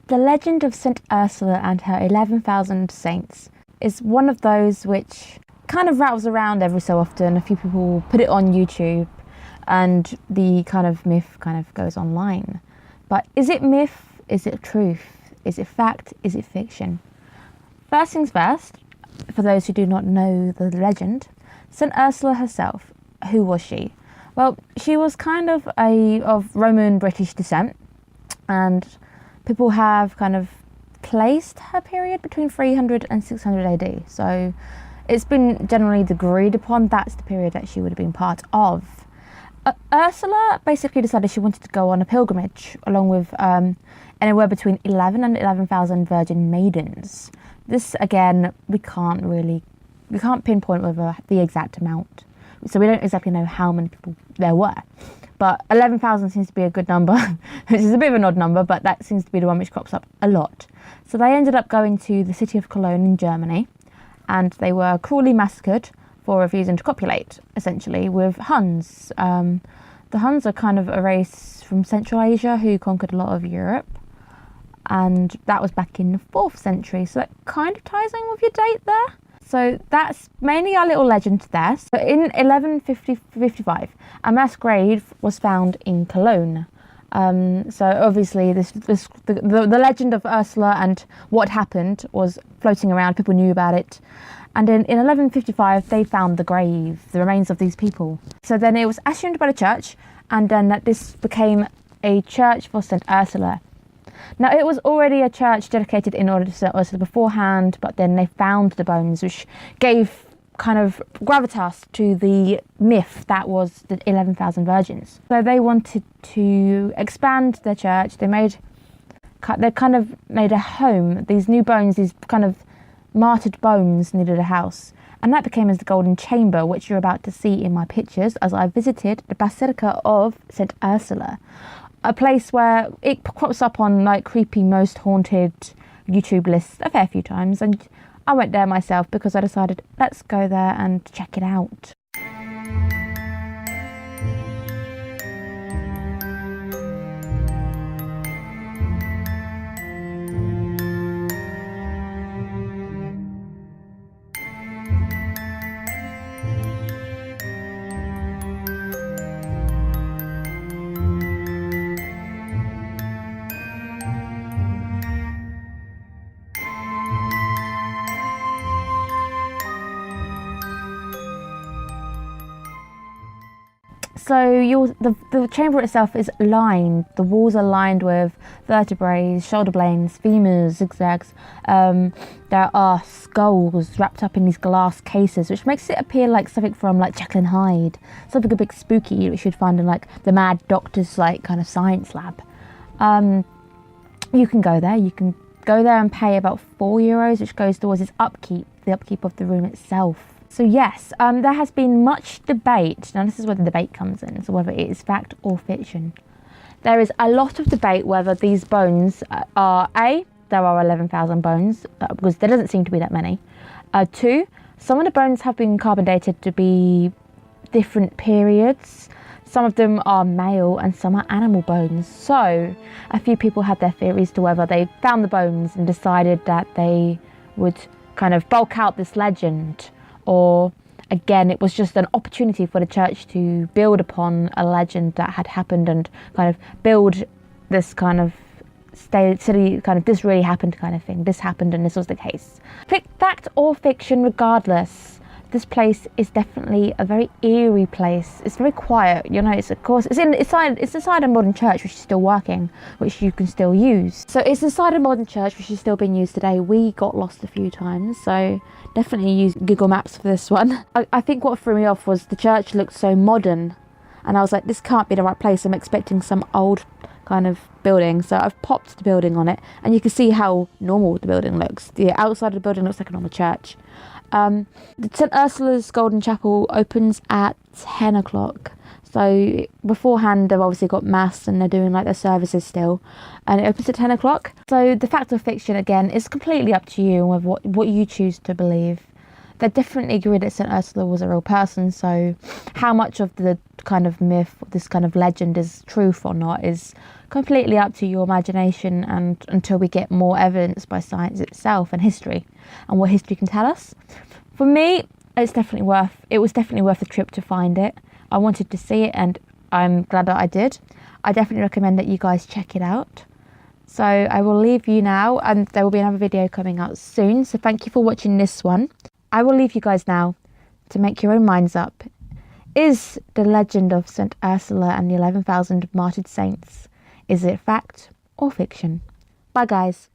The legend of St Ursula and her 11,000 saints is one of those which kind of rattles around every so often. A few people put it on YouTube and the kind of myth kind of goes online. But is it myth? Is it truth? Is it fact? Is it fiction? First things first, for those who do not know the legend, St Ursula herself, who was she? Well, she was kind of of Roman British descent, and people have kind of placed her period between 300 and 600 AD. So it's been generally agreed upon that's the period that she would have been part of. Ursula basically decided she wanted to go on a pilgrimage along with anywhere between 11 and 11,000 virgin maidens. This, again, we can't pinpoint whether the exact amount. So we don't exactly know how many people there were. But 11,000 seems to be a good number, which is a bit of an odd number, but that seems to be the one which crops up a lot. So they ended up going to the city of Cologne in Germany, and they were cruelly massacred for refusing to copulate, essentially, with Huns. The Huns are kind of a race from Central Asia who conquered a lot of Europe, and that was back in the 4th century, so that kind of ties in with your date there. So that's mainly our little legend there. So in 1155, a mass grave was found in Cologne. So obviously the legend of Ursula and what happened was floating around. People knew about it. And in 1155, they found the grave, the remains of these people. So then it was assumed by the church, and then this became a church for St Ursula. Now, it was already a church dedicated in order to St Ursula beforehand, but then they found the bones, which gave kind of gravitas to the myth that was the 11,000 virgins. So they wanted to expand their church. They kind of made a home. These new bones, these kind of martyred bones, needed a house. And that became as the Golden Chamber, which you're about to see in my pictures as I visited the Basilica of St Ursula. A place where it crops up on like creepy most haunted YouTube lists a fair few times, and I went there myself because I decided let's go there and check it out. So the chamber itself is lined. The walls are lined with vertebrae, shoulder blades, femurs, zigzags. There are skulls wrapped up in these glass cases, which makes it appear like something from like Jekyll and Hyde, something a bit spooky, which you'd find in like the Mad Doctor's like kind of science lab. You can go there. You can go there and pay about €4, which goes towards its upkeep, the upkeep of the room itself. So yes, there has been much debate. Now this is where the debate comes in, so whether it is fact or fiction. There is a lot of debate whether these bones are there are 11,000 bones, because there doesn't seem to be that many. 2, some of the bones have been carbon dated to be different periods. Some of them are male and some are animal bones. So a few people had their theories to whether they found the bones and decided that they would kind of bulk out this legend, or again it was just an opportunity for the church to build upon a legend that had happened and kind of build this kind of city kind of this really happened kind of thing. This happened and this was the case. Fact or fiction, regardless, this place is definitely a very eerie place. It's very quiet, you know. It's inside a modern church which is still working, which you can still use. So it's inside a modern church which is still being used today. We got lost a few times, so definitely use Google Maps for this one. I think what threw me off was the church looked so modern, and I was like, this can't be the right place. I'm expecting some old kind of building. So I've popped the building on it, and you can see how normal the building looks. The outside of the building looks like a normal church. The St Ursula's Golden Chapel opens at 10 o'clock. So beforehand, they've obviously got mass and they're doing like their services still, and it opens at 10 o'clock. So the fact or fiction, again, is completely up to you with what you choose to believe. they definitely agree that St Ursula was a real person, so how much of the kind of myth, this kind of legend is truth or not is completely up to your imagination, and until we get more evidence by science itself and history and what history can tell us. For me, it was definitely worth the trip to find it. I wanted to see it and I'm glad that I did. I definitely recommend that you guys check it out. So I will leave you now, and there will be another video coming out soon. So thank you for watching this one. I will leave you guys now to make your own minds up. Is the legend of St Ursula and the 11,000 martyred saints, is it fact or fiction? Bye guys.